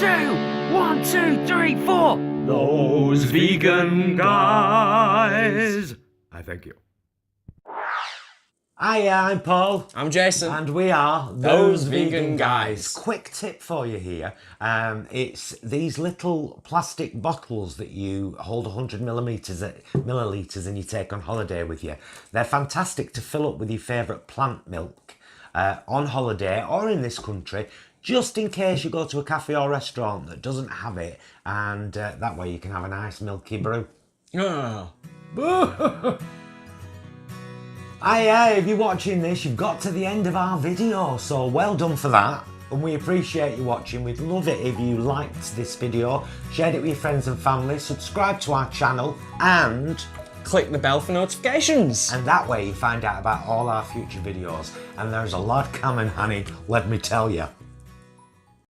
2, 1, 2, 3, 4. Those vegan guys. I thank you. Hi, I'm Paul. I'm Jason. And we are Those Vegan Guys. Quick tip for you here. It's these little plastic bottles that you hold 100 millilitres and you take on holiday with you. They're fantastic to fill up with your favourite plant milk on holiday or in this country, just in case you go to a cafe or restaurant that doesn't have it, and that way you can have a nice milky brew. Oh. Aye, if you're watching this, you've got to the end of our video, so well done for that. And we appreciate you watching. We'd love it if you liked this video, shared it with your friends and family, subscribe to our channel, and Click the bell for notifications. And that way you find out about all our future videos. And there's a lot coming, honey, let me tell you.